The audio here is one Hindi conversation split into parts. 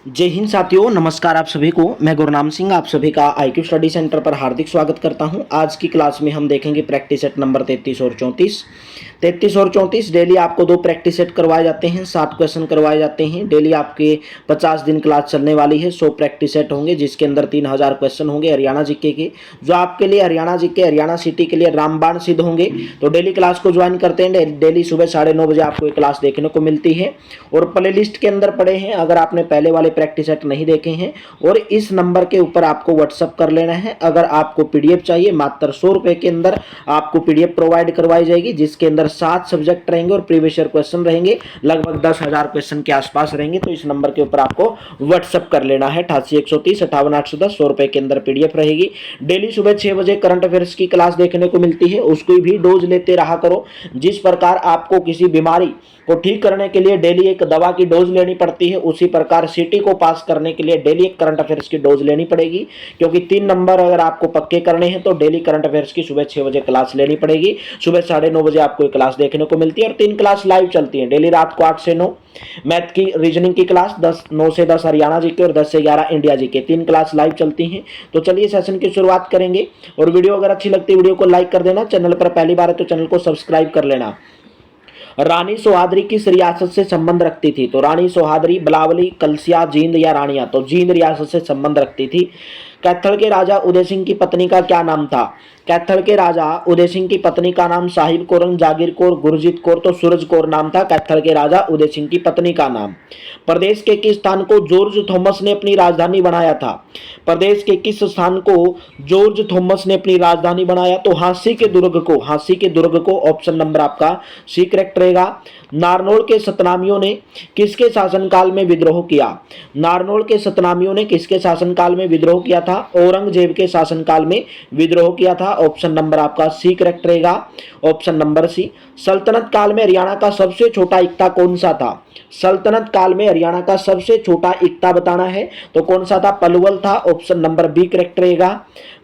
जय हिंद साथियों, नमस्कार आप सभी को। मैं गुरनाम सिंह आप सभी का IQ स्टडी सेंटर पर हार्दिक स्वागत करता हूं। आज की क्लास में हम देखेंगे प्रैक्टिस सेट नंबर 33 और 34 डेली आपको दो प्रैक्टिस सेट करवाए जाते हैं, 60 क्वेश्चन करवाए जाते हैं। डेली आपके 50 दिन क्लास चलने वाली है। 100 प्रैक्टिस सेट होंगे जिसके अंदर 3000 क्वेश्चन होंगे हरियाणा जीके के, जो आपके लिए हरियाणा जीके, हरियाणा सिटी के लिए रामबाण सिद्ध होंगे। तो डेली क्लास को ज्वाइन करते हैं। डेली सुबह 9:30 बजे आपको ये क्लास देखने को मिलती है और प्ले लिस्ट के अंदर पड़े हैं। अगर आपने पहले वाले प्रैक्टिस सेट नहीं देखे हैं और इस नंबर के ऊपर आपको व्हाट्सअप कर लेना है। अगर आपको पीडीएफ चाहिए, मात्र 100 रुपए के अंदर आपको पीडीएफ प्रोवाइड करवाई जाएगी, जिसके अंदर 7 सब्जेक्ट रहेंगे और प्रीवियस ईयर क्वेश्चन रहेंगे, लगभग 10,000 क्वेश्चन के आसपास रहेंगे। तो इस नंबर के ऊपर आपको व्हाट्सअप कर लेना है। 88 130 58 810 100 रुपए के अंदर पीडीएफ रहेगी। डेली सुबह 6 बजे करंट अफेयर्स की क्लास देखने को मिलती है, उसको भी डोज लेते रहा करो। जिस प्रकार आपको किसी बीमारी को ठीक करने के लिए डेली एक दवा की डोज लेनी पड़ती है, उसी प्रकार सिटी को पास करने के लिए डेली एक करंट अफेयर्स की डोज लेनी पड़ेगी। क्योंकि 3 नंबर अगर आपको पक्के करने हैं तो डेली करंट अफेयर्स की सुबह 6 बजे क्लास लेनी पड़ेगी। सुबह 9:30 बजे आपको क्लास देखने को मिलती है और 3 क्लास लाइव चलती है डेली रात को 8 से 9। मैथ की रीजनिंग की क्लास 9 से 10 हरियाणा जीके और 10 से 11 इंडिया जीके, 3 क्लास लाइव चलती हैं। तो चलिए सेशन की शुरुआत करेंगे। और वीडियो अगर अच्छी लगती है वीडियो को लाइक कर देना। चैनल पर पहली बार है तो चैनल को सब्सक्राइब कर लेना। रानी सोहादरी किस रियासत से संबंध रखती थी? तो रानी सोहादरी बिलावली, कलसिया, जींद या रानिया? तो जींद रियासत से संबंध रखती थी। कैथल के राजा उदय सिंह की पत्नी का क्या नाम था? कैथल के राजा उदय सिंह की पत्नी का नाम साहिब कौर, जागीर कौर, गुरजीत कौर, तो सूरज कौर नाम था कैथल के राजा उदय सिंह की पत्नी का नाम। प्रदेश के किस स्थान को जॉर्ज थॉमस ने अपनी राजधानी बनाया था? प्रदेश के किस स्थान को जॉर्ज थॉमस ने अपनी राजधानी बनाया? तो हांसी के दुर्ग को, हांसी के दुर्ग को। ऑप्शन नंबर आपका सी करेक्ट रहेगा। नारनौल के सतनामियों ने किसके शासनकाल में विद्रोह किया? नारनौल के सतनामियों ने किसके शासनकाल में विद्रोह किया था? औरंगजेब के शासनकाल में विद्रोह किया था। ऑप्शन नंबर आपका सी करेक्ट रहेगा। Option number C. सल्तनत काल में हरियाणा का सबसे छोटा इक्ता कौन सा था? सल्तनत काल में हरियाणा का सबसे छोटा इक्ता बताना है तो कौन सा था? पलवल था। ऑप्शन नंबर बी करेक्ट रहेगा।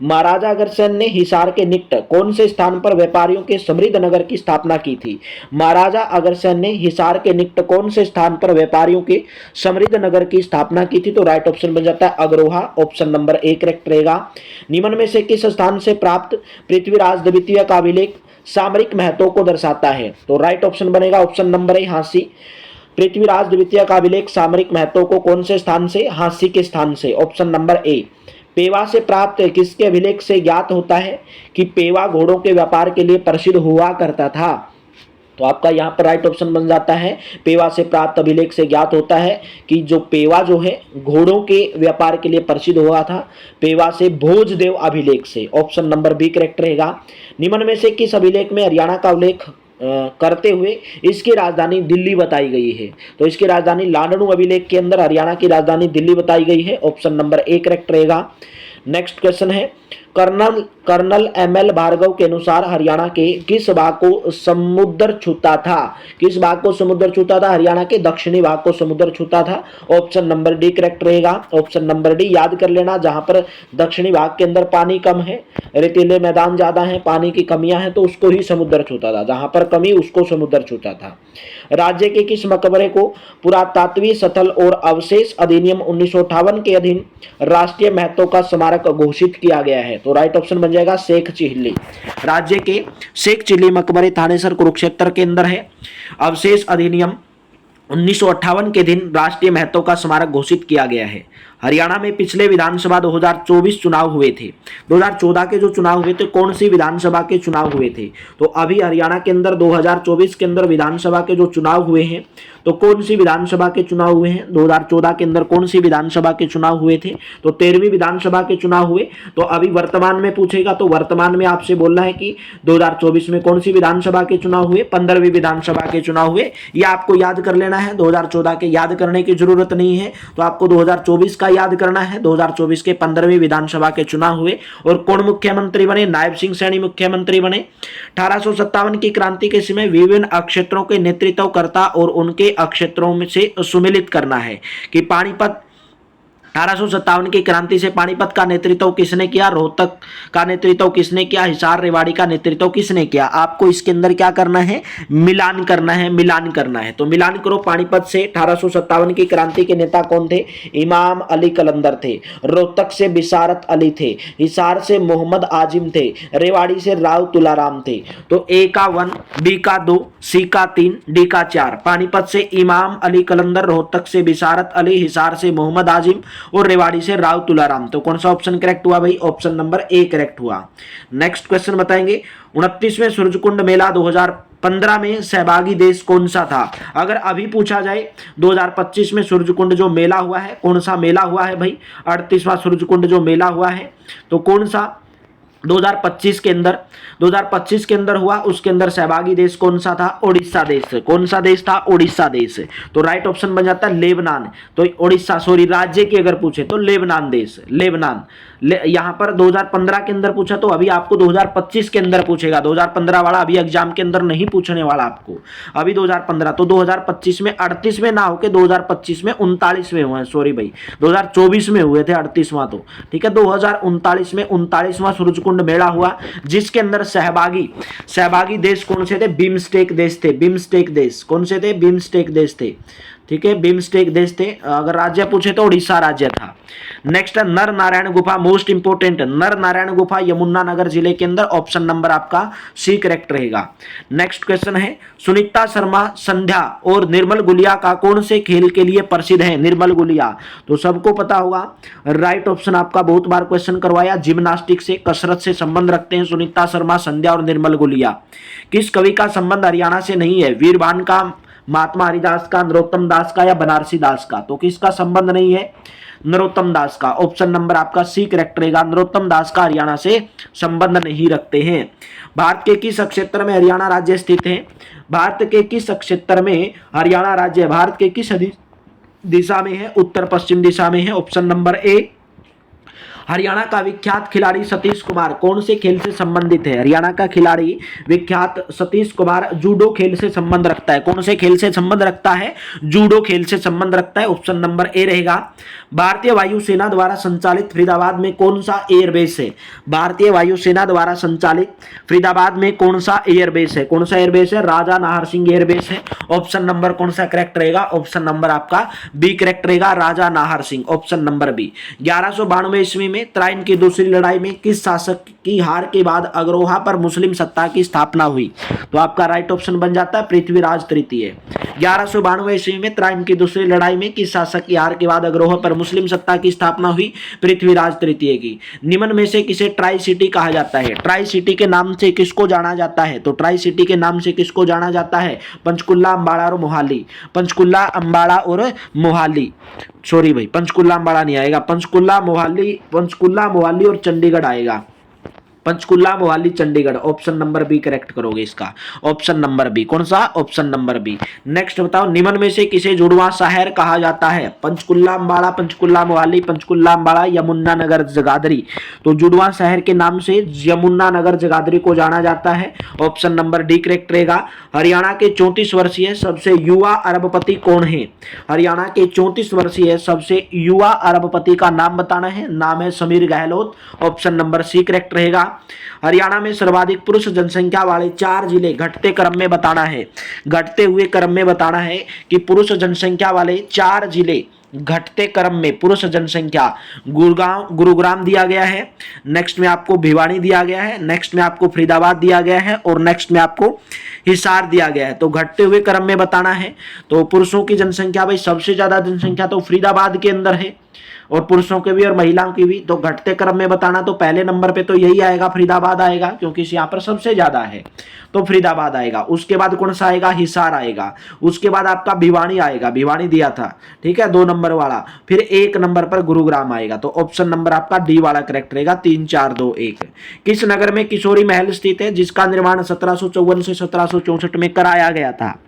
महाराजा अग्रसेन ने हिसार के निकट कौन से स्थान पर व्यापारियों के समृद्ध नगर की स्थापना की थी? महाराजा अग्रसेन ने हिसार के निकट कौन से स्थान पर व्यापारियों के समृद्ध नगर की स्थापना की थी? तो राइट ऑप्शन बन जाता है Agroha. Option number A correct रहेगा। निम्न में से किस स्थान से प्राप्त पृथ्वीराज द्वितीय का अभिलेख सामरिक महत्व को दर्शाता है? तो राइट ऑप्शन बनेगा option number A Hansi. Prithviraj द्वितीय का अभिलेख सामरिक महत्व को कौन से स्थान से? हांसी के स्थान से। Option number A. पेवा से प्राप्त किसके अभिलेख से ज्ञात होता है कि पेवा घोड़ों के व्यापार के लिए प्रसिद्ध हुआ करता था? तो आपका यहाँ पर राइट ऑप्शन बन जाता है पेवा से प्राप्त अभिलेख से ज्ञात होता है कि जो पेवा जो है घोड़ों के व्यापार के लिए प्रसिद्ध हुआ था, पेवा से भोजदेव अभिलेख से। ऑप्शन नंबर बी करेक्ट रहेगा। निम्न में से किस अभिलेख में हरियाणा का उल्लेख करते हुए इसकी राजधानी दिल्ली बताई गई है? तो इसकी राजधानी लांडनू अभिलेख के अंदर हरियाणा की राजधानी दिल्ली बताई गई है। ऑप्शन नंबर ए करेक्ट रहेगा। नेक्स्ट क्वेश्चन है, कर्नल एमएल भार्गव के अनुसार हरियाणा के किस भाग को समुद्र छूता था? किस भाग को समुद्र छूता था? हरियाणा के दक्षिणी भाग को समुद्र छूता था। ऑप्शन नंबर डी करेक्ट रहेगा। ऑप्शन नंबर डी याद कर लेना, जहां पर दक्षिणी भाग के अंदर पानी कम है, रेतीले मैदान ज्यादा है, पानी की कमियां हैं, तो उसको ही समुद्र छूता था। जहां पर कमी उसको समुद्र छूता था। राज्य के किस मकबरे को पुरातात्विक स्थल और अवशेष अधिनियम 1958 के अधीन राष्ट्रीय महत्व का स्मारक घोषित किया गया है? तो राइट ऑप्शन बन जाएगा शेख चिल्ली। राज्य के शेख चिल्ली मकबरे थानेसर कुरुक्षेत्र के अंदर है। अवशेष अधिनियम 1958 के दिन राष्ट्रीय महत्व का स्मारक घोषित किया गया है। हरियाणा में पिछले विधानसभा 2024 चुनाव हुए थे। 2014 के जो चुनाव हुए थे, कौन सी विधानसभा के चुनाव हुए थे? तो अभी हरियाणा के अंदर 2024 के अंदर विधानसभा के जो चुनाव हुए हैं, तो कौन सी विधानसभा के चुनाव हुए हैं? 2014 के अंदर कौन सी विधानसभा के चुनाव हुए थे? तो 13वीं विधानसभा के चुनाव हुए। तो अभी वर्तमान में पूछेगा तो वर्तमान में आपसे बोलना है कि 2024 में कौन सी विधानसभा के चुनाव हुए? 15वीं विधानसभा के चुनाव हुए। यह आपको याद कर लेना है। 2014 के याद करने की जरूरत नहीं है, तो आपको 2024 का याद करना है। 2024 के 15वीं विधानसभा के चुनाव हुए और कौन मुख्यमंत्री बने? नायब सिंह सैनी मुख्यमंत्री बने। 1857 की क्रांति के समय विभिन्न अक्षेत्रों के नेतृत्वकर्ता और उनके अक्षेत्रों में से सुमेलित करना है कि पानीपत 1857 की क्रांति से पानीपत का नेतृत्व किसने किया, रोहतक का नेतृत्व किसने किया, हिसार रेवाड़ी का नेतृत्व किसने किया। आपको इसके अंदर क्या करना है, मिलान करना है, मिलान करना है। तो मिलान करो, पानीपत से 1857 की क्रांति के नेता कौन थे, इमाम अली कलंदर थे। रोहतक से बिसारत अली थे। हिसार से मोहम्मद आजिम थे। रेवाड़ी से राव तुलाराम थे। तो ए का 1, बी का 2, सी का 3, डी का 4। पानीपत से इमाम अली कलंदर, रोहतक से बिसारत अली, हिसार से मोहम्मद आजिम और रेवाड़ी से राव तुलाराम। तो कौन सा ऑप्शन करेक्ट हुआ भाई, ऑप्शन नंबर ए करेक्ट हुआ। नेक्स्ट क्वेश्चन बताएंगे, 29वें सूरजकुंड मेला 2015 में सहभागी देश कौन सा था। अगर अभी पूछा जाए 2025 में सूरजकुंड जो मेला हुआ है, कौन सा मेला हुआ है भाई, 38वां सूरजकुंड जो मेला हुआ है, तो कौन सा 2025 के अंदर हुआ, उसके अंदर सहभागी देश कौन सा था, ओडिशा देश। कौन सा देश था, ओडिशा देश। तो राइट ऑप्शन बन जाता है लेबनान। तो ओडिशा, सॉरी राज्य की अगर पूछे तो लेबनान देश, लेबनान। यहां पर 2015 के अंदर पूछा, तो अभी आपको 2025 के अंदर पूछेगा। 2015 वाला अभी एग्जाम के अंदर नहीं पूछने वाला आपको, अभी 2015। तो 2025 में 38 में ना होके 2025 में 39 में हुए हैं, सॉरी भाई 2024 में हुए थे 38वां, तो ठीक है 2039 में 39वां सूरजकुंड मेला हुआ, जिसके अंदर सहभागी देश कौन से थे, बिम्स्टेक देश थे। बिम्स्टेक देश कौन से थे, बिम्स्टेक देश थे, ठीक है बिम्स्टेक देश थे। अगर राज्य पूछे तो उड़ीसा राज्य था। नेक्स्ट है नर नारायण गुफा, मोस्ट इंपोर्टेंट, नर नारायण गुफा यमुनानगर जिले के अंदर, ऑप्शन नंबर आपका सी करेक्ट रहेगा। नेक्स्ट क्वेश्चन है, सुनीता शर्मा, संध्या और निर्मल गुलिया का कौन से खेल के लिए प्रसिद्ध है, निर्मल गुलिया। तो सबको पता होगा, राइट ऑप्शन आपका बहुत बार क्वेश्चन करवाया, जिम्नास्टिक से, कसरत से संबंध रखते हैं सुनीता शर्मा, संध्या और निर्मल गुलिया। किस कवि का संबंध हरियाणा से नहीं है, वीरभान का, महात्मा हरिदास का, नरोत्तम दास का या बनारसी दास का। तो किसका संबंध नहीं है, नरोत्तम दास का। ऑप्शन नंबर आपका सी करेक्ट रहेगा, नरोत्तम दास का हरियाणा से संबंध नहीं रखते हैं। भारत के किस क्षेत्र में हरियाणा राज्य स्थित है, भारत के किस क्षेत्र में हरियाणा राज्य, भारत के किस दिशा में है, उत्तर पश्चिम दिशा में है, ऑप्शन नंबर ए। हरियाणा का विख्यात खिलाड़ी सतीश कुमार कौन से खेल से संबंधित है, हरियाणा का खिलाड़ी विख्यात सतीश कुमार जूडो खेल से संबंध रखता है। कौन से खेल से संबंध रखता है, जूडो खेल से संबंध रखता है, ऑप्शन नंबर ए रहेगा। भारतीय वायुसेना द्वारा संचालित फरीदाबाद में कौन सा एयरबेस है, भारतीय वायुसेना द्वारा संचालित फरीदाबाद में कौन सा एयरबेस है, कौन सा एयरबेस है, राजा नाहर सिंह एयरबेस है। ऑप्शन नंबर कौन सा करेक्ट रहेगा, ऑप्शन नंबर आपका बी करेक्ट रहेगा, Raja Nahar Singh, option number B. 1192 ईस्वी में त्राइन की दूसरी लड़ाई में किस शासक की हार के बाद अग्रोहा पर मुस्लिम सत्ता की स्थापना हुई। तो आपका राइट ऑप्शन बन जाता है पृथ्वीराज तृतीय। 1192 ईस्वी में त्राइन की दूसरी लड़ाई में किस शासक की हार के बाद अग्रोहा पर मुस्लिम सत्ता की स्थापना हुई, पृथ्वीराज तृतीय की। निम्न में से किसे ट्राई सिटी कहा जाता है, ट्राई सिटी के नाम से किसको जाना जाता है, तो ट्राई सिटी के नाम से किसको जाना जाता है, पंचकुला, अम्बाड़ा और मोहाली। पंचकुला, अम्बाड़ा और मोहाली, सॉरी भाई पंचकुला अम्बाड़ा नहीं आएगा, पंचकुला मोहाली और चंडीगढ़ आएगा, Panchkula Mohali Chandigarh. Option number B correct करोगे इसका, ऑप्शन नंबर बी। कौन सा, ऑप्शन नंबर बी। नेक्स्ट बताओ, निम्न में से किसे जुड़वा शहर कहा जाता है, पंचकुला अम्बाड़ा, पंचकुला मोहाली, पंचकुला अम्बाड़ा, यमुनानगर जगाधरी। तो जुड़वा शहर के नाम से यमुनानगर जगाधरी को जाना जाता है, ऑप्शन नंबर डी करेक्ट रहेगा। हरियाणा के 34 वर्षीय सबसे युवा अरबपति कौन है, हरियाणा के 34 वर्षीय सबसे युवा अरबपति का नाम बताना है, नाम है Sameer Gehlot, option number C correct रहेगा। हरियाणा में सर्वाधिक पुरुष जनसंख्या वाले 4 जिले घटते क्रम में बताना है, घटते हुए क्रम में बताना है कि पुरुष जनसंख्या वाले 4 जिले घटते क्रम में पुरुष जनसंख्या। गुरुग्राम दिया गया है, नेक्स्ट में आपको भिवानी दिया गया है, नेक्स्ट में आपको फरीदाबाद दिया गया है और नेक्स्ट में आपको हिसार दिया गया है। तो घटते हुए क्रम में बताना है। तो पुरुषों की जनसंख्या भाई सबसे ज्यादा जनसंख्या तो फरीदाबाद के अंदर है और पुरुषों के भी और महिलाओं की भी। तो घटते क्रम में बताना तो पहले नंबर पे तो यही आएगा, फरीदाबाद आएगा, क्योंकि यहाँ पर सबसे ज्यादा है तो फरीदाबाद आएगा। उसके बाद कौन सा आएगा, हिसार आएगा। उसके बाद आपका भिवानी आएगा, भिवानी दिया था, ठीक है 2 नंबर वाला। फिर 1 नंबर पर गुरुग्राम आएगा। तो ऑप्शन नंबर आपका डी वाला करेक्ट रहेगा, 3 4 2 1। किस नगर में किशोरी महल स्थित है जिसका निर्माण 1754 से 1764 में कराया गया था।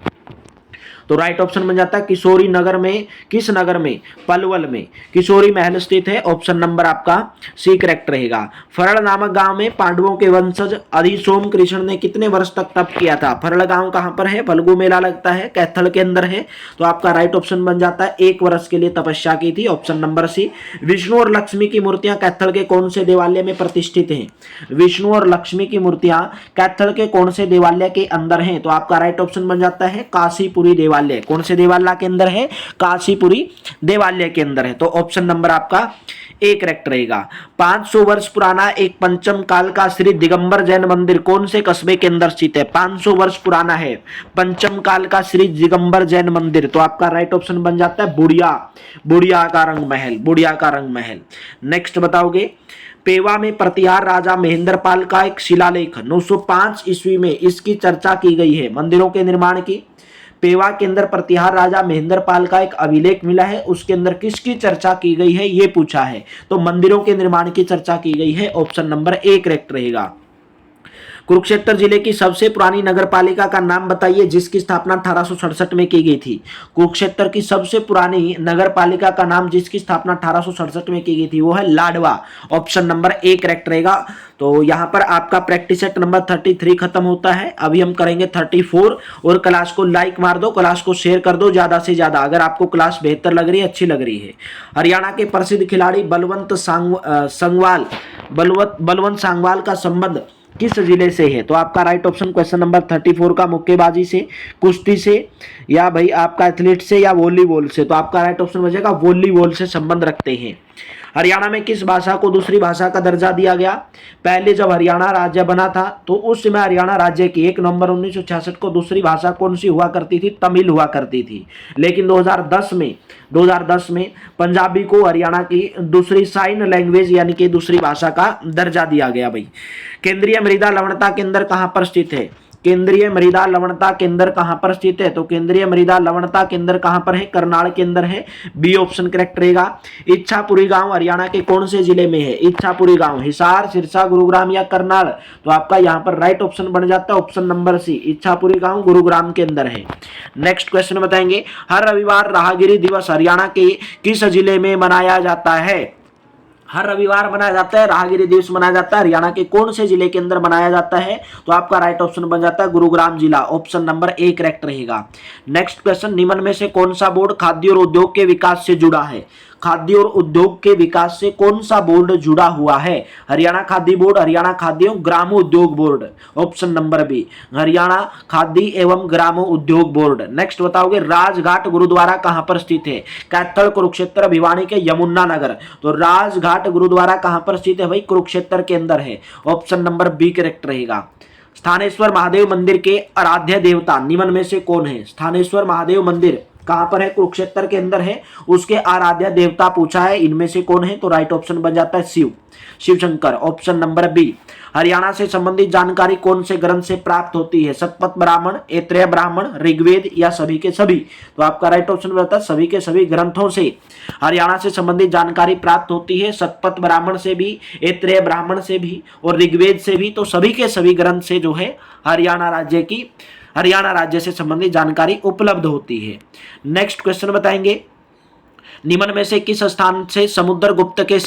तो राइट ऑप्शन बन जाता है किशोरी नगर में, किस नगर में, पलवल में किशोरी महल स्थित है, ऑप्शन नंबर आपका सी करेक्ट रहेगा। फरड़ नामक गांव में पांडवों के वंशज अधिसोम कृष्ण ने कितने वर्ष तक तप किया था? फरड़ गांव कहां पर है? फल्गु मेला लगता है, कैथल के अंदर है, तो आपका राइट ऑप्शन बन जाता है 1 वर्ष के लिए तपस्या की थी, ऑप्शन नंबर सी। विष्णु और लक्ष्मी की मूर्तियां कैथल के कौन से देवालय में प्रतिष्ठित हैं? विष्णु और लक्ष्मी की मूर्तियां कैथल के कौन से देवालय के अंदर हैं? तो आपका राइट ऑप्शन बन जाता है काशीपुरी देवालय। कौन से देवालय के अंदर है? काशीपुरी देवालय के अंदर है, तो ऑप्शन नंबर आपका ए करेक्ट रहेगा। 500 वर्ष पुराना एक पंचम काल का श्री दिगंबर जैन मंदिर कौन से कस्बे के अंदर स्थित है? 500 वर्ष पुराना है पंचम काल का श्री दिगंबर जैन मंदिर, तो आपका राइट ऑप्शन बन जाता है बुढ़िया, बुढ़िया का रंग महल, बुढ़िया का रंग महल। नेक्स्ट बताओगे, पेवा में प्रतिहार राजा महेंद्रपाल का एक शिलालेख 905 ईस्वी में इसकी चर्चा की गई है। मंदिरों के निर्माण की, पेवा के अंदर प्रतिहार राजा महेंद्रपाल का एक अभिलेख मिला है, उसके अंदर किसकी चर्चा की गई है ये पूछा है, तो मंदिरों के निर्माण की चर्चा की गई है, ऑप्शन नंबर ए करेक्ट रहेगा। कुरुक्षेत्र जिले की सबसे पुरानी नगरपालिका का नाम बताइए जिसकी स्थापना 1867 में की गई थी। कुरुक्षेत्र की सबसे पुरानी नगरपालिका का नाम जिसकी स्थापना 1867 में की गई थी वो है Ladwa, option number A correct रहेगा। तो यहाँ पर आपका प्रैक्टिस सेट नंबर 33 खत्म होता है, अभी हम करेंगे 34। और क्लास को लाइक मार दो, क्लास को शेयर कर दो ज्यादा से ज्यादा अगर आपको क्लास बेहतर लग रही है, अच्छी लग रही है। हरियाणा के प्रसिद्ध खिलाड़ी बलवंत सांगवाल का संबंध किस जिले से है? तो आपका राइट ऑप्शन क्वेश्चन नंबर 34 का मुक्केबाजी से, कुश्ती से, या भाई आपका एथलीट से, या वॉलीबॉल से, तो आपका राइट ऑप्शन बचेगा वॉलीबॉल से संबंध रखते हैं। हरियाणा में किस भाषा को दूसरी भाषा का दर्जा दिया गया? पहले जब हरियाणा राज्य बना था तो उस समय हरियाणा राज्य की 1 नवंबर 1966 को दूसरी भाषा कौन सी हुआ करती थी? तमिल हुआ करती थी। लेकिन 2010 में पंजाबी को हरियाणा की दूसरी साइन लैंग्वेज यानी कि दूसरी भाषा का दर्जा दिया गया। भाई केंद्रीय मृदा लवणता केंद्र कहां पर स्थित है? केंद्रीय मृदा लवणता केंद्र कहां पर स्थित है? तो केंद्रीय मृदा लवणता केंद्र कहां पर है? करनाल के अंदर है, बी ऑप्शन करेक्ट रहेगा। इच्छापुरी गांव हरियाणा के कौन से जिले में है? इच्छापुरी गांव हिसार, सिरसा, गुरुग्राम या करनाल, तो आपका यहां पर राइट ऑप्शन बन जाता है ऑप्शन नंबर सी, इच्छापुरी गांव गुरुग्राम के अंदर है। नेक्स्ट क्वेश्चन बताएंगे, हर रविवार राहगिरी दिवस हरियाणा के किस जिले में मनाया जाता है? हर रविवार मनाया जाता है, राहगिरी दिवस मनाया जाता है, हरियाणा के कौन से जिले के अंदर मनाया जाता है? तो आपका राइट ऑप्शन बन जाता है गुरुग्राम जिला, ऑप्शन नंबर ए करेक्ट रहेगा। नेक्स्ट क्वेश्चन, निम्न में से कौन सा बोर्ड खाद्य और उद्योग के विकास से जुड़ा है? खाद्य और उद्योग के विकास से कौन सा बोर्ड जुड़ा हुआ है? हरियाणा खाद्य बोर्ड, हरियाणा खाद्य एवं ग्राम उद्योग बोर्ड, ऑप्शन नंबर बी, हरियाणा खाद्य एवं ग्राम उद्योग बोर्ड। नेक्स्ट बताओगे, राजघाट गुरुद्वारा कहां पर स्थित है? कैथल, कुरुक्षेत्र, भिवानी के यमुना नगर, तो राजघाट गुरुद्वारा कहां पर स्थित है? भाई कुरुक्षेत्र के अंदर है, ऑप्शन नंबर बी करेक्ट रहेगा। स्थानेश्वर महादेव मंदिर के आराध्य देवता निम्न में से कौन है? स्थानेश्वर महादेव मंदिर कहां पर है? कुरुक्षेत्र के अंदर है, उसके आराध्य देवता पूछा है, इनमें से कौन है? तो राइट ऑप्शन बन जाता है Shiv Shankar, option number B. Haryana से संबंधित जानकारी कौन से ग्रंथ से प्राप्त होती है? शतपथ ब्राह्मण, ऐत्रेय ब्राह्मण, ऋग्वेद या सभी के सभी, तो आपका राइट ऑप्शन बनता है सभी के सभी ग्रंथों से हरियाणा से संबंधित जानकारी प्राप्त होती है, शतपथ ब्राह्मण से भी, ऐत्रेय ब्राह्मण से भी और ऋग्वेद से भी, तो सभी के सभी ग्रंथ से जो है हरियाणा राज्य से संबंधित जानकारी उपलब्ध होती है। नेक्स्ट क्वेश्चन बताएंगे, निम्न में से किस स्थान से समुद्रगुप्त के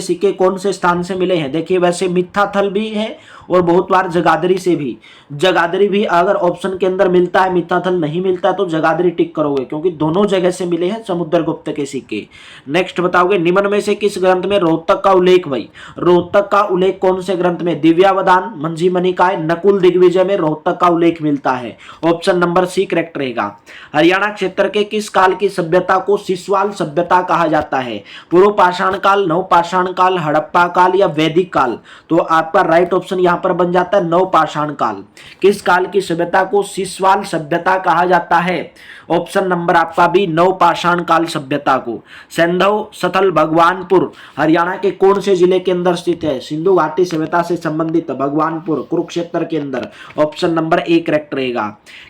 सिक्के कौन से स्थान से मिले हैं? देखिए वैसे मिथ्याथल भी है और बहुत बार जगाधरी भी अगर ऑप्शन के अंदर मिलता है, मिथ्याथल नहीं मिलता है तो जगाधरी टिक करोगे क्योंकि दोनों जगह से मिले हैं समुद्रगुप्त के सिक्के। नेक्स्ट बताओगे, निम्न में से किस ग्रंथ में रोहतक का उल्लेख? भाई रोहतक का उल्लेख कौन से ग्रंथ में? दिव्यावदान, मंजीमणि निकाय, नकुल दिग्विजय में रोहतक का उल्लेख मिलता है, ऑप्शन नंबर सी करेक्ट रहेगा। हरियाणा क्षेत्र के किस काल की सभ्यता को सिसवाल सभ्यता कहा जाता है? पूर्व पाषाण काल, नव पाषाण काल, हड़प्पा काल या वैदिक काल, तो आपका राइट ऑप्शन यहां पर बन जाता है नव पाषाण काल। किस काल की सभ्यता को सिसवाल सभ्यता कहा जाता है? ऑप्शन नंबर आपका भी नव पाषाण काल सभ्यता को। सैंधव सथल भगवानपुर हरियाणा के कौन से जिले के अंदर स्थित है? सिंधु घाटी सभ्यता से संबंधित भगवानपुर कुरुक्षेत्र के अंदर, ऑप्शन नंबर ए करेक्ट रहेगा।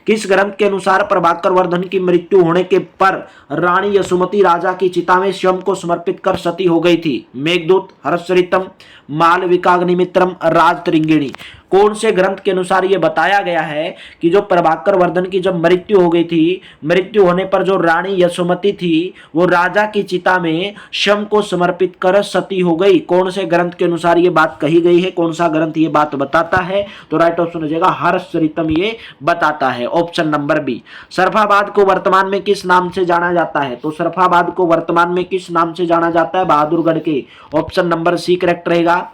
किस ग्रंथ के अनुसार प्रभाकर वर्धन की मृत्यु होने के पर रानी यशोमती राजा की चिता में स्वयं को समर्पित कर सती हो गई थी? मेघदूत, हर्षरितम, मालविकाग्निमित्रम, राजतरंगिणी, कौन से ग्रंथ के अनुसार ये बताया गया है कि जो प्रभाकर वर्धन की जब मृत्यु हो गई थी, मृत्यु होने पर जो रानी यशोमती थी वो राजा की चिता में शव को समर्पित कर सती हो गई। कौन से ग्रंथ के अनुसार ये बात कही गई है, कौन सा ग्रंथ ये बात बताता है? तो राइट ऑप्शन हो जाएगा हर्षचरितम ये बताता है, ऑप्शन नंबर बी। सरफाबाद को वर्तमान में किस नाम से जाना जाता है? तो सरफाबाद को वर्तमान में किस नाम से जाना जाता है? बहादुरगढ़ के, ऑप्शन नंबर सी करेक्ट रहेगा।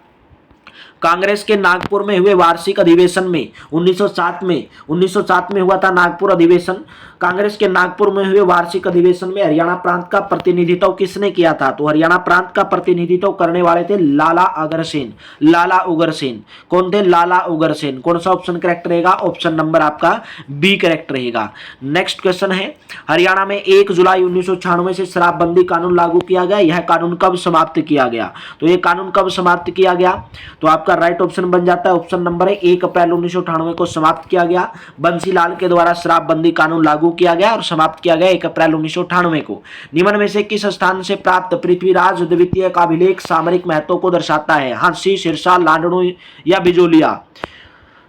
कांग्रेस के नागपुर में हुए वार्षिक अधिवेशन में 1907 में हुआ था नागपुर अधिवेशन। कांग्रेस के नागपुर में हुए वार्षिक अधिवेशन में हरियाणा प्रांत का प्रतिनिधित्व किसने किया था? तो हरियाणा प्रांत का प्रतिनिधित्व करने वाले थे लाला अग्रसेन। लाला उग्रसेन कौन थे? लाला उग्रसेन। कौन सा ऑप्शन करेक्ट रहेगा? ऑप्शन नंबर आपका बी करेक्ट रहेगा। नेक्स्ट क्वेश्चन है, हरियाणा में 1 जुलाई 1996 से शराबबंदी कानून लागू किया गया। यह कानून कब समाप्त किया गया? तो यह कानून कब समाप्त किया गया? तो आपका राइट ऑप्शन बन जाता है ऑप्शन नंबर है 1 अप्रैल 1998 को समाप्त किया गया। बंसीलाल के द्वारा शराबबंदी कानून लागू किया गया और समाप्त किया गया 1 अप्रैल 1998 को। निम्न में से किस स्थान से प्राप्त पृथ्वीराज द्वितीय का अभिलेख सामरिक महत्व को दर्शाता है? हांसी, सिरसा, लांडणु या बिजोलिया?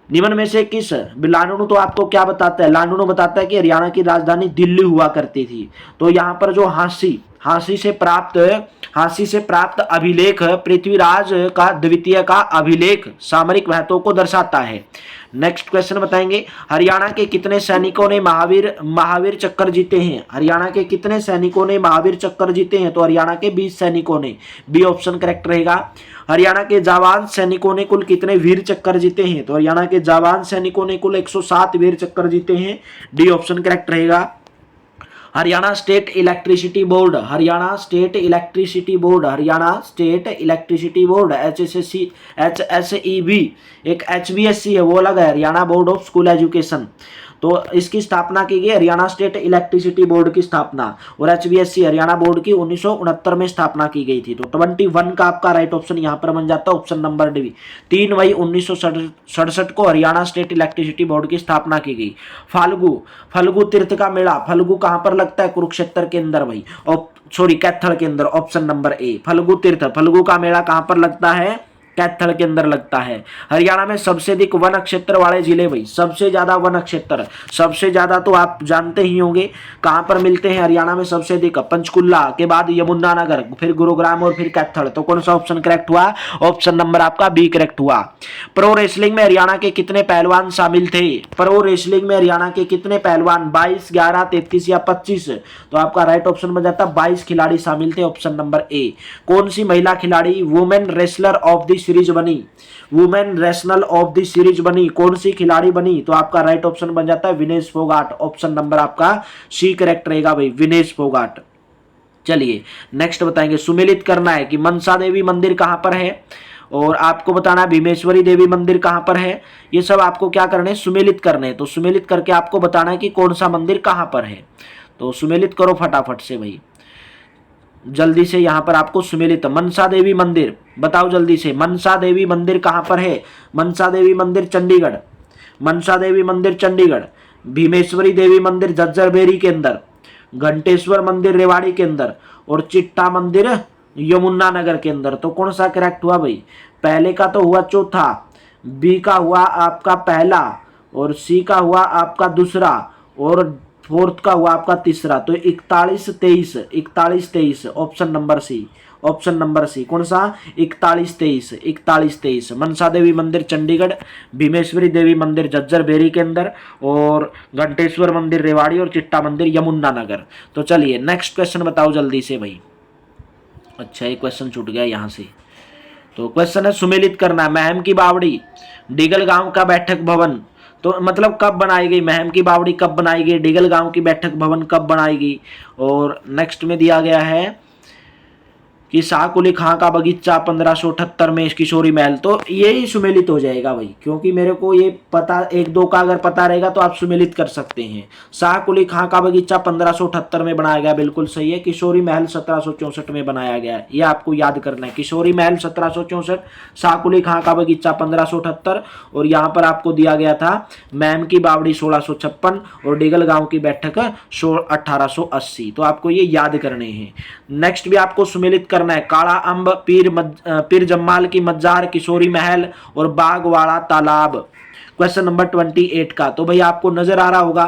निम्न में से किस? लांडणु तो आपको क्या बताता है? लांडणु बताता है कि हरियाणा की राजधानी दिल्ली हुआ करती थी। तो यहाँ पर जो हांसी से प्राप्त अभिलेख पृथ्वीराज का द्वितीय का अभिलेख सामरिक महत्व को दर्शाता है। नेक्स्ट क्वेश्चन बताएंगे, हरियाणा के कितने सैनिकों ने महावीर चक्कर जीते हैं? हरियाणा के कितने सैनिकों ने महावीर चक्कर जीते हैं? तो हरियाणा के 20 सैनिकों ने, बी ऑप्शन करेक्ट रहेगा। हरियाणा के जाबाज सैनिकों ने कुल कितने वीर चक्कर जीते हैं? तो हरियाणा के जाबाज सैनिकों ने कुल 107 वीर चक्कर जीते हैं, डी ऑप्शन करेक्ट रहेगा। Haryana state electricity board HSEB एक HBSC है, वो अलग है, Haryana board of school education. तो इसकी स्थापना की गई हरियाणा स्टेट इलेक्ट्रिसिटी बोर्ड की स्थापना, और HBSC हरियाणा बोर्ड की 1969 में स्थापना की गई थी। तो 21 का आपका राइट ऑप्शन यहाँ पर बन जाता है ऑप्शन नंबर डी। 3 मई 1967 को हरियाणा स्टेट इलेक्ट्रिसिटी बोर्ड की स्थापना की गई। फल्गु तीर्थ का मेला, फल्गु कहाँ पर लगता है? कुरुक्षेत्र के अंदर भाई, कैथल के अंदर, ऑप्शन नंबर ए। फल्गु का मेला कहाँ पर लगता है? कैथल के अंदर लगता है। हरियाणा में सबसे अधिक वन क्षेत्र वाले जिले भाई, सबसे ज्यादा वन क्षेत्र, सबसे ज्यादा तो आप जानते ही होंगे कहां पर मिलते हैं हरियाणा में सबसे अधिक? पंचकुला के बाद यमुनानगर, फिर गुरुग्राम और फिर कैथल। तो कौन सा ऑप्शन करेक्ट हुआ? ऑप्शन नंबर आपका बी करेक्ट हुआ। प्रो रेसलिंग में हरियाणा के कितने पहलवान शामिल थे? प्रो रेसलिंग में हरियाणा के कितने पहलवान? 22, 11, 33 या 25? तो आपका राइट ऑप्शन बन जाता है 22 खिलाड़ी शामिल थे, ऑप्शन नंबर ए। कौन सी महिला खिलाड़ी women wrestler of the series बनी? Women wrestler of the series बनी, कौन सी खिलाड़ी बनी? तो आपका राइट ऑप्शन बन जाता है विनेश फोगाट, ऑप्शन नंबर आपका सी करेक्ट रहेगा भाई, विनेश फोगाट। चलिए नेक्स्ट बताएंगे, सुमेलित करना है कि मनसा देवी मंदिर कहां पर है, और आपको बताना है भीमेश्वरी देवी मंदिर कहां पर है। ये सब आपको क्या करने हैं? सुमेलित करने हैं। तो सुमेलित करके आपको बताना है कि कौन सा मंदिर कहां पर है। तो सुमेलित करो फटाफट से भाई, जल्दी से। यहां पर आपको सुमेलित, मनसा देवी मंदिर बताओ जल्दी से, मनसा देवी मंदिर कहां पर है? मनसा देवी मंदिर चंडीगढ़, मनसा देवी मंदिर चंडीगढ़, भीमेश्वरी देवी मंदिर जज्जरबेरी के अंदर, घंटेश्वर मंदिर रेवाड़ी के अंदर, और चिट्टा मंदिर यमुनानगर के अंदर। तो कौन सा करेक्ट हुआ भाई? पहले का तो हुआ चौथा, बी का हुआ आपका पहला, और सी का हुआ आपका दूसरा, और फोर्थ का हुआ आपका तीसरा। तो 41-23 option number C, option number C. कौन सा? 41-23 मनसा देवी मंदिर चंडीगढ़, भीमेश्वरी देवी मंदिर जज्जरबेरी के अंदर, और घंटेश्वर मंदिर रेवाड़ी, और चिट्टा मंदिर यमुनानगर। तो चलिए नेक्स्ट क्वेश्चन बताओ जल्दी से भाई। अच्छा एक क्वेश्चन छूट गया यहाँ से। तो क्वेश्चन है सुमेलित करना, महम की बावड़ी डिगल गांव का बैठक भवन, तो मतलब कब बनाई गई? महम की बावड़ी कब बनाई गई? डिगल गांव की बैठक भवन कब बनाई गई? और नेक्स्ट में दिया गया है कि शाह कुली खां का बगीचा 1578 में किशोरी महल। तो यही सुमेलित हो जाएगा भाई, क्योंकि मेरे को ये पता, 1-2 का अगर पता रहेगा तो आप सुमेलित कर सकते हैं। शाह कुली खां का बगीचा 1578 में बनाया गया, बिल्कुल सही है। किशोरी महल 1764 में बनाया गया है, ये आपको याद करना है। किशोरी महल 1764, शाह कुली खां का बगीचा 1578, और यहाँ पर आपको दिया गया था मैम की बावड़ी 1656, और डिगल गाँव की बैठक 1880। तो आपको ये याद करने हैं। नेक्स्ट भी आपको सुमेलित करना है। काला अम्ब, पीर जम्माल की मज्जार, किशोरी महल और बागवाड़ा तालाब। क्वेश्चन नंबर 28 का। तो भाई आपको नजर आ रहा होगा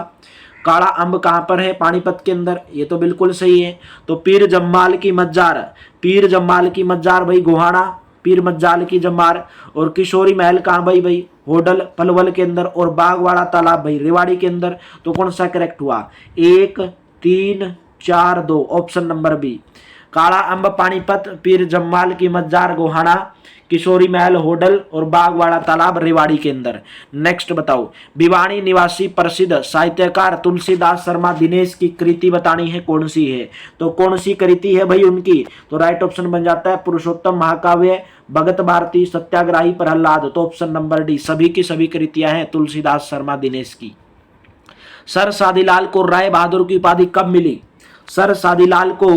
काला अम्ब कहां पर है, पानीपत के अंदर, ये तो बिल्कुल सही है। तो पीर जम्माल की मज्जार, पीर जम्माल की मज्जार भाई गोहाना, पीर मज्जाल की जम्मार। और किशोरी महल कहां भाई होडल पलवल के अंदर। और बागवाड़ा तालाब भाई रेवाड़ी के अंदर। तो कौन सा करेक्ट हुआ, 1 3 4 2, ऑप्शन नंबर बी। काला अम्ब पानीपत, पीर जम्माल की मज्जार गोहाना, किशोरी महल होडल और बागवाड़ा तालाब रेवाड़ी के अंदर। नेक्स्ट बताओ, भिवानी निवासी प्रसिद्ध साहित्यकार तुलसीदास शर्मा दिनेश की कृति बतानी है, कौन सी है। तो कौन सी कृति है भाई उनकी, तो राइट ऑप्शन बन जाता है पुरुषोत्तम महाकाव्य, भगत भारती, सत्याग्रही, प्रहलाद। तो ऑप्शन नंबर डी, सभी की सभी कृतियां हैं तुलसीदास शर्मा दिनेश की। सर सादीलाल को राय बहादुर की उपाधि कब मिली, सर सादीलाल को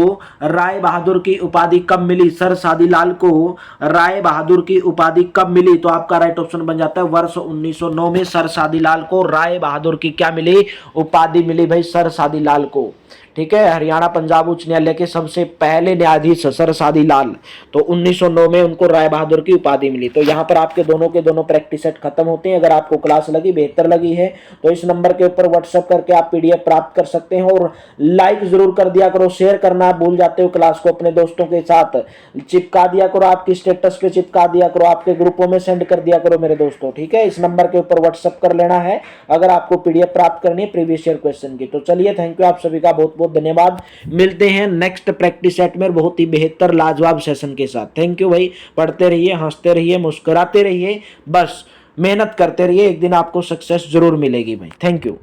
राय बहादुर की उपाधि कब मिली, सर सादीलाल को राय बहादुर की उपाधि कब मिली। तो आपका राइट ऑप्शन बन जाता है वर्ष 1909 में सर सादीलाल को राय बहादुर की क्या मिली, उपाधि मिली भाई सर सादीलाल को। ठीक है, हरियाणा पंजाब उच्च न्यायालय के सबसे पहले न्यायाधीश सर सादीलाल, तो 1909 में उनको राय बहादुर की उपाधि मिली। तो यहाँ पर आपके दोनों के दोनों प्रैक्टिस सेट खत्म होते हैं। अगर आपको क्लास लगी, बेहतर लगी है, तो इस नंबर के ऊपर व्हाट्सएप करके आप पीडीएफ प्राप्त कर सकते हैं। और लाइक जरूर कर दिया करो, शेयर करना आप भूल जाते हो क्लास को अपने दोस्तों के साथ, चिपका दिया करो, आपकी स्टेटस पे चिपका दिया करो, आपके ग्रुपों में सेंड कर दिया करो मेरे दोस्तों। ठीक है, इस नंबर के ऊपर व्हाट्सएप कर लेना है अगर आपको पीडीएफ प्राप्त करनी है प्रीवियस ईयर क्वेश्चन की। तो चलिए, थैंक यू आप सभी का बहुत बहुत धन्यवाद। मिलते हैं नेक्स्ट प्रैक्टिस सेट में बहुत ही बेहतर लाजवाब सेशन के साथ। थैंक यू भाई, पढ़ते रहिए, हंसते रहिए, मुस्कुराते रहिए, बस मेहनत करते रहिए, एक दिन आपको सक्सेस जरूर मिलेगी भाई। Thank you.